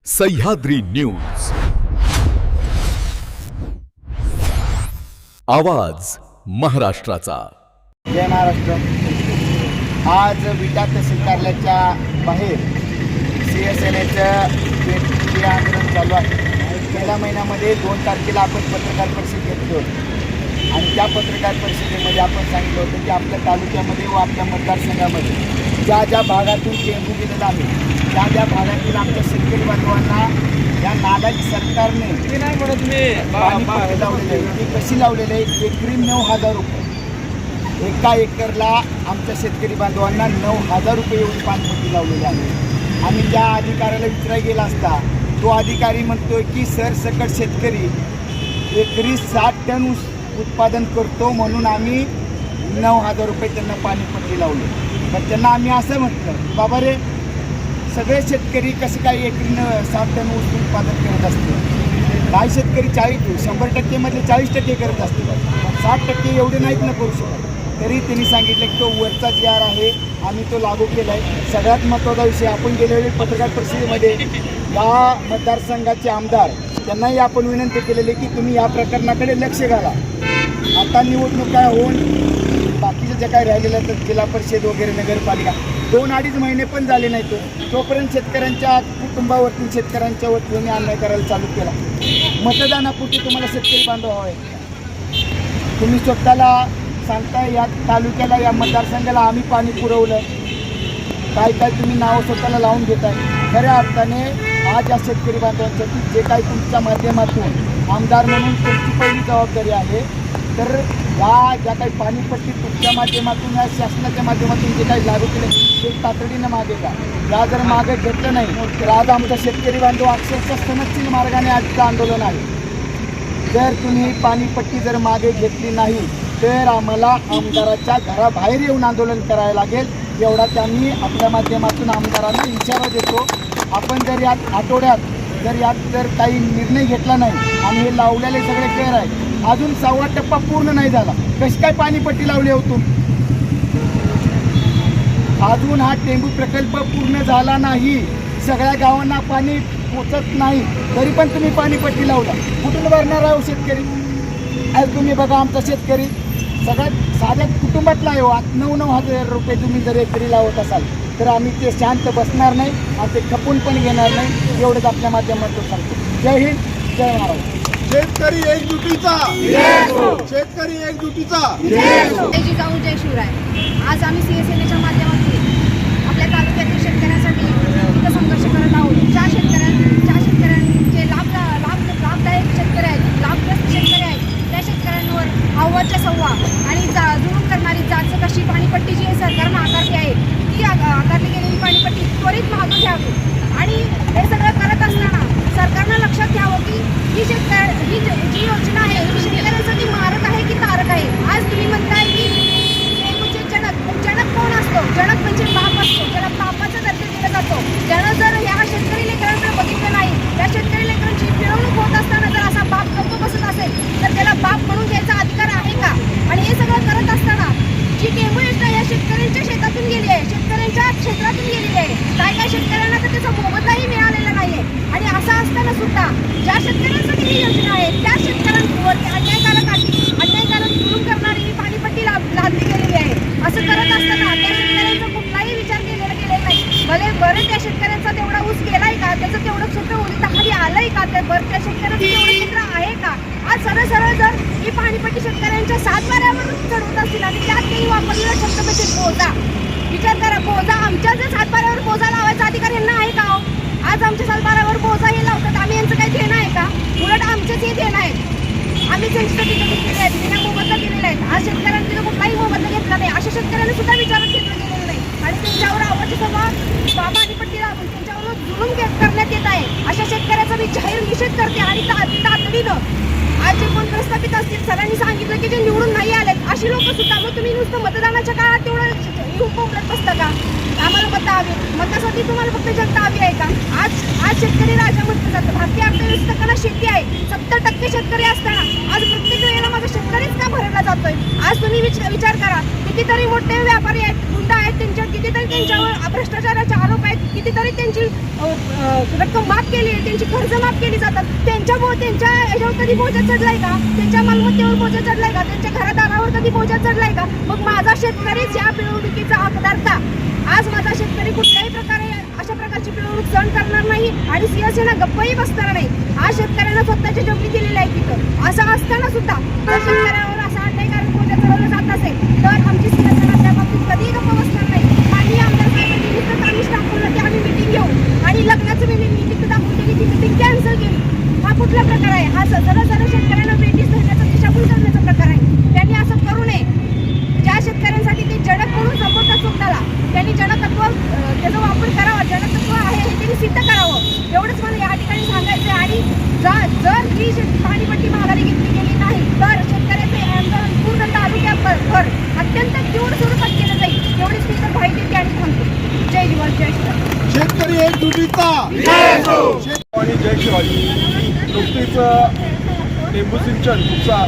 Sahyadri news, आवाज महाराष्ट्राचा। जय महाराष्ट्र। आज विटा तहसील कार्यालयाच्या बाहेर CSNAचं आंदोलन चालू आहे। गेल्या महिन्यामध्ये 2 तारखेला आपण पत्रकार परिषद घेतली होती आणि त्या पत्रकार परिषदेमध्ये आपण सांगितलं होतं की आपल्या तालुक्यामध्ये व आपल्या मतदारसंघामध्ये ज्या ज्या भागातून टेंबू गेलेला आहे त्या भागातील आमच्या शेतकरी बांधवांना या नालायक सरकारने पाणीपट्टी लावलेली आहे। ती कशी लावलेली आहे? एकरी 9,000 रुपये एका एकरला आमच्या शेतकरी बांधवांना 9,000 रुपये एवढी पाणीपट्टी लावलेली आहे। आणि ज्या अधिकाऱ्याला विचारायला गेला असता तो अधिकारी म्हणतोय की सरसकट शेतकरी एकरी 60 टन उत्पादन करतो म्हणून आम्ही 9,000 रुपये त्यांना पाणीपट्टी लावली। पण त्यांना आम्ही असं म्हटलं, बाबा रे, सगळे शेतकरी कसे काय एकरी 60 टन ऊस उत्पादन करत असते? काही शेतकरी 100% 40% करत असते, 60% एवढे नाहीत ना करू शकत। तरी त्यांनी सांगितलं की तो वरचा GR आहे आम्ही तो लागू केला आहे। सगळ्यात महत्त्वाचा विषय, आपण गेल्या वेळी पत्रकार परिषदेमध्ये या मतदारसंघाचे आमदार त्यांनाही आपण विनंती केलेली की तुम्ही या प्रकरणाकडे लक्ष घाला। आता निवडणुका होऊन बाकीचे जे काय राहिलेलं तर जिल्हा परिषद वगैरे नगरपालिका 2-2.5 महिने पण झाले नाही, तोपर्यंत शेतकऱ्यांच्या कुटुंबावरती शेतकऱ्यांच्या वतीने अन्याय करायला चालू केला। मतदानापुरती तुम्हाला शेतकरी बांधव हवे, तुम्ही स्वतःला सांगताय या तालुक्याला या मतदारसंघाला आम्ही पाणी पुरवलं, काय काय तुम्ही नावं स्वतःला लावून घेताय। खऱ्या अर्थाने आज या शेतकरी बांधवांसाठी जे काही तुमच्या माध्यमातून आमदार म्हणून तुमची पहिली जबाबदारी आहे, तर या ज्या काही पाणीपट्टी तुमच्या माध्यमातून या शासनाच्या माध्यमातून जे काही लागू केले ते तातडीनं मागे घ्या। या जर मागे घेतलं नाही तर आज आमचा शेतकरी बांधव अक्षरशः सनदशील मार्गाने आजचं आंदोलन आहे। जर तुम्ही पाणीपट्टी जर मागे घेतली नाही तर आम्हाला आमदाराच्या घराबाहेर येऊन आंदोलन करायला लागेल, एवढा त्यांनी आपल्या माध्यमातून आमदारांना इशारा देतो। आपण जर यात आठवड्यात जर काही निर्णय घेतला नाही आणि हे लावलेले सगळे केर आहे, अजून 1.25 टप्पा पूर्ण नाही झाला, कशी काय पाणीपट्टी लावली होती? अजून हा टेंबू प्रकल्प पूर्ण झाला नाही, सगळ्या गावांना पाणी पोचत नाही, तरी पण तुम्ही पाणीपट्टी लावला। कुठून भरणार आहे शेतकरी? आज तुम्ही बघा, आमचा शेतकरी सगळ्यात साध्या कुटुंबातला आहे, 9,000 रुपये तुम्ही जर एकरी लावत असाल तर आम्ही ते शांत बसणार नाही आणि ते खपून पण घेणार नाही, एवढंच आपल्या माध्यमातून सांगतो। जय हिंद, जय महाराष्ट्र। शेतकरी एकजुटीचा, शेतकरी एकजुटीचा जय जाऊ, जय शिवराय। आज आम्ही CSNAच्या माध्यमातून आपल्या तालुक्यातील शेतकऱ्यांसाठी इथं संघर्ष करत आहोत। ज्या शेतकऱ्यांचे लाभदायक शेतकरी आहेत, लाभग्रस्त शेतकरी आहेत, त्या शेतकऱ्यांवर अव्वाच्या सव्वा आणि जुळून करणारी कशी पाणीपट्टी जी सरकारनं आकारली आहे ती आकारली गेलेली पाणीपट्टी त्वरित मागं घ्यावी। आणि हे सगळं करत असताना सरकारनं लक्षात घ्यावं की ही जी योजना आहे ही शेतकऱ्यांसाठी मारक आहे की तारक आहे। आज तुम्ही म्हणताय की टेंबूचे जनक कोण असतो? जनक म्हणजे बाप असतो, ज्याला बापाचा दर्जा दिला जातो। ज्यानं जर ह्या शेतकरी लेकरांकडे बघितलं नाही, त्या शेतकरी लेकरांची पिळवणूक होत असताना जर असा बाप गप्प बसत असेल तर त्याला बाप म्हणून घ्यायचा अधिकार आहे का? आणि हे सगळं करत असताना जी टेंबू योजना या शेतकऱ्यांच्या शेतातून गेली आहे, शेतकऱ्यांच्या क्षेत्रातून गेलेली आहे, काय शेतकऱ्यांना तर त्याचा मोबदलाही मिळालेला नाहीये। आणि असं असताना सुद्धा ज्या शेतकऱ्यांसाठी ही योजना आहे त्या शेतकऱ्यांवर अन्यायकारक जुलूम करणारी ही पाणीपट्टी लादली गेलेली आहे। असं करत असताना त्या शेतकऱ्यांचा कुठलाही विचार केलेला नाही। भले बरं त्या शेतकऱ्यांचा तेवढा ऊस गेलाय का? त्याचं तेवढं क्षेत्र उलिताखाली आलंय का? बरं त्या शेतकऱ्याचं तेवढं क्षेत्र आहे का? आज सरळ जर ही पाणीपट्टी शेतकऱ्यांच्या 7 बाऱ्यावर चढवत असतील आणि त्यात त्यांनी वापरलेला शब्द म्हणजे बोजा, विचार करा, बोजा आमच्या जर 7 बाऱ्यावर बोजा लावायचा अधिकार यांना आहे का? आज आमच्या 7 बाऱ्यावर बोजा हे लावतात, आम्ही यांचं काही देणं आहे का? उलट आमचेच हे देणं आहेत, आम्ही त्यांच्यासाठी घेतलेले आहेत, त्यांना मोबदला दिलेला आहे। आज शेतकऱ्यांनी तिथं कुठलाही मोबदला घेतला नाही, अशा शेतकऱ्यांना सुद्धा विचारात घेतलं गेलेलं नाही आणि त्यांच्यावर आवाची सभा पाणीपट्टी लावून त्यांच्यावर जुलूम करण्यात येत आहे। अशा शेतकऱ्याचा मी जाहीर निषेध करते आणि तातडीनं आज जे कोण प्रस्थापित असतील सरांनी सांगितलं की जे निवडून नाही आलेत अशी लोक सुद्धा, मग तुम्ही नुसतं मतदानाच्या काळात तेवढं येऊन पोकळत बसता का? आम्हाला मतं हवी, मतासाठी तुम्हाला फक्त जनता हवी आहे का? आज शेतकरी राजा म्हटलं जातं, भारतीय अर्थव्यवस्थेला शेती आहे, 70% शेतकरी असताना आज प्रत्येक वेळेला माझा शेतकरीच का भरला जातोय? आज तुम्ही विचार करा, कितीतरी मोठे व्यापारी आहेत, गुंड आहेत, कितीतरी त्यांच्यावर भ्रष्टाचाराचे आरोप आहेत, कितीतरी त्यांची रक्कम माफ केली कर्ज माफ केली जातात. त्यांच्या याच्यावर कधी बोजा चढलाय का? त्यांच्या मालमत्तेवर बोजा चढलाय का? त्यांच्या घरादारावर कधी बोजा चढलाय का? मग माझा शेतकरीच या पिळवणुकीचा हकदार का? आज माझा शेतकरी कुठल्याही प्रकारे अशा प्रकारची पिळवणूक सहन करणार नाही आणि शिवसेना गप्पही बसणार नाही. आज शेतकऱ्यांना स्वतःच्या जमिनी दिलेल्या आहेत तिथं. असं असताना सुद्धा जर शेतकऱ्यावर असा अन्यायकारक बोजा चढवला जात असेल तर आमची शिवसेना त्या बाबतीत कधीही गप्प बसणार नाही. माननीय आमदार साहेबांनी निमित्त आम्हीच दाखवलं की आम्ही मिटिंग घेऊ आणि लग्नाचं निमित्त दाखवून त्यांनी ती मिटिंग कॅन्सल केली. हा कुठला प्रकार आहे? हा सरळ शेतकऱ्यांना ब्रिटिश धरण्याचा दिशाभूल करण्याचा प्रकार आहे. त्यांनी असं करू नये. ज्या शेतकऱ्यांसाठी ते जडक म्हणून संबोधतात स्वतःला, त्यांनी जनतत्व त्याचा वापर करावा. जनतत्व आहे हे त्यांनी सिद्ध करावं. एवढंच मला या ठिकाणी सांगायचं आहे. आणि जर ही पाणीपट्टी माघारी घेतली गेली नाही तर शेतकऱ्याचे आंदोलन पूर्ण तालुक्याभर अत्यंत तीव्र स्वरूपात केलं जाईल. एवढीच मी तर माहिती द्या आणि थांबतो. जय जीवन जय श्रीराम. शेतकरी एकजुटीचा आणि जय शिवाजी. नुकतीच टेंबू सिंचन उपसा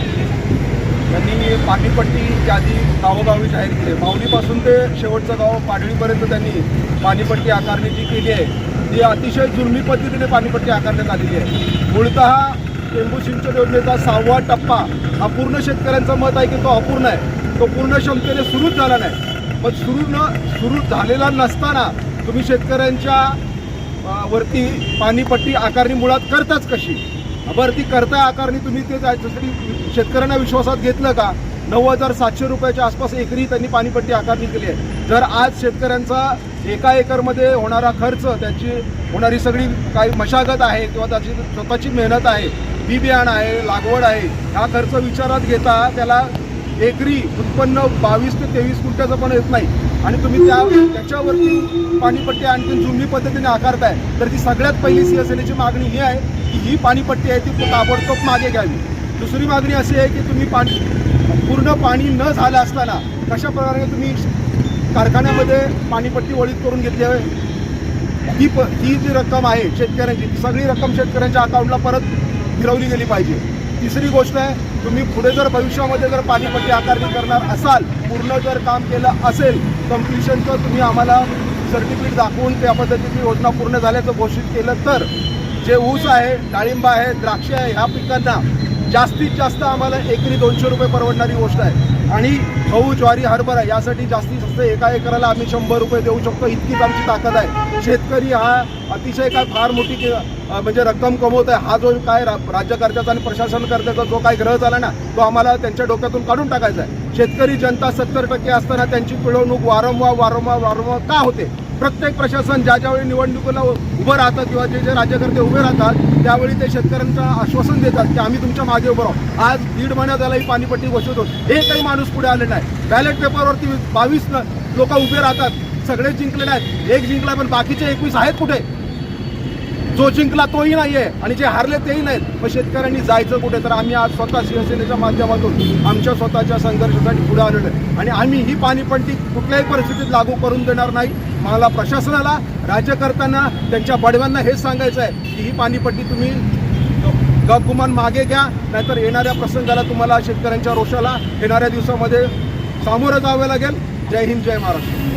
यांनी पाणीपट्टी यादी गावोगावी जाहीर केली. माऊलीपासून ते शेवटचं गाव पाडळीपर्यंत त्यांनी पाणीपट्टी आकारणी जी केली आहे ती अतिशय जुलमी पद्धतीने पाणीपट्टी आकारण्यात आलेली आहे. मूळतः टेंबू सिंचन योजनेचा 6वा टप्पा हा पूर्ण शेतकऱ्यांचं मत आहे की तो अपूर्ण आहे. तो पूर्ण क्षमतेने सुरूच झाला नाही. पण सुरू झालेला नसताना तुम्ही शेतकऱ्यांच्या वरती पाणीपट्टी आकारणी मुळात करताच कशी? बरं, ती करता आकारणी तुम्ही ते त्याच्यासाठी शेतकऱ्यांना विश्वासात घेतलं का? 9,700 रुपयाच्या आसपास एकरी त्यांनी पाणीपट्टी आकारणी केली आहे. जर आज शेतकऱ्यांचा एका एकरमध्ये होणारा खर्च, त्याची होणारी सगळी काही मशागत आहे किंवा त्याची स्वतःची मेहनत आहे, बी बियाणं आहे, लागवड आहे, हा खर्च विचारात घेता त्याला एकरी उत्पन्न 22 ते 23 क्विंटलचं पण येत नाही आणि तुम्ही त्याच्यावरती पाणीपट्टी आणखी जुलमी पद्धतीने आकारताय. तर ती सगळ्यात पहिली शिवसेनेची मागणी ही आहे की ही पाणीपट्टी आहे ती ताबडतोब मागे घ्यावी. दुसरी मागणी अशी आहे की तुम्ही पूर्ण पाणी न झालं असताना कशा प्रकारे तुम्ही कारखान्यामध्ये पाणीपट्टी वळीत करून घेतली आहे. ही जी रक्कम आहे शेतकऱ्यांची, ती सगळी रक्कम शेतकऱ्यांच्या अकाउंटला परत फिरवली गेली पाहिजे. तिसरी गोष्ट आहे, तुम्ही पुढे जर भविष्यामध्ये जर पाणीपट्टी आकारणी करणार असाल, पूर्ण जर काम केलं असेल कम्प्लिशनचं, तुम्ही आम्हाला सर्टिफिकेट दाखवून त्या पद्धतीची योजना पूर्ण झाल्याचं घोषित केलं तर जे ऊस आहे, डाळिंब आहे, द्राक्ष आहे, ह्या पिकांना जास्तीत जास्त आम्हाला एकरी 200 रुपये परवडणारी गोष्ट आहे. आणि गहू, ज्वारी, हरभरा यासाठी जास्तीत जास्त एका एकराला आम्ही 100 रुपये देऊ शकतो, इतकीच आमची ताकद आहे. शेतकरी हा अतिशय काय फार मोठी म्हणजे रक्कम कमवत आहे. हा जो काय राज्यकर्त्याचा आणि प्रशासनकर्त्याचा जो काय ग्रह झाला ना, तो आम्हाला त्यांच्या डोक्यातून काढून टाकायचा आहे. शेतकरी जनता 70% असताना त्यांची पिळवणूक वारंवार का होते? प्रत्येक प्रशासन ज्यावेळी निवडणुकीला उभं राहतं किंवा जे राज्यकर्ते उभे राहतात त्यावेळी ते शेतकऱ्यांचं आश्वासन देतात की आम्ही तुमच्या मागे उभं राहू. आज 1.5 महिन्यात त्याला ही पाणीपट्टी घोषित होत, एकही माणूस पुढे आले नाही. बॅलेट पेपरवरती 22 लोक उभे राहतात, सगळे जिंकले नाहीत. एक जिंकला पण बाकीचे 21 आहेत कुठे? जो जिंकला तोही नाहीये आणि जे हारले तेही नाहीत. मग शेतकऱ्यांनी जायचं कुठे? तर आम्ही आज स्वतः शिवसेनेच्या माध्यमातून आमच्या स्वतःच्या संघर्षासाठी पुढे आलेलो आहे आणि आम्ही ही पाणीपट्टी कुठल्याही परिस्थितीत लागू करून देणार नाही. मला प्रशासनाला, राज्यकर्त्यांना, त्यांच्या बडव्यांना हेच सांगायचं आहे की ही पाणीपट्टी तुम्ही गपगुमान मागे घ्या, नाहीतर येणाऱ्या प्रसंगाला तुम्हाला शेतकऱ्यांच्या रोषाला येणाऱ्या दिवसामध्ये सामोरं जावं लागेल. जय हिंद, जय महाराष्ट्र.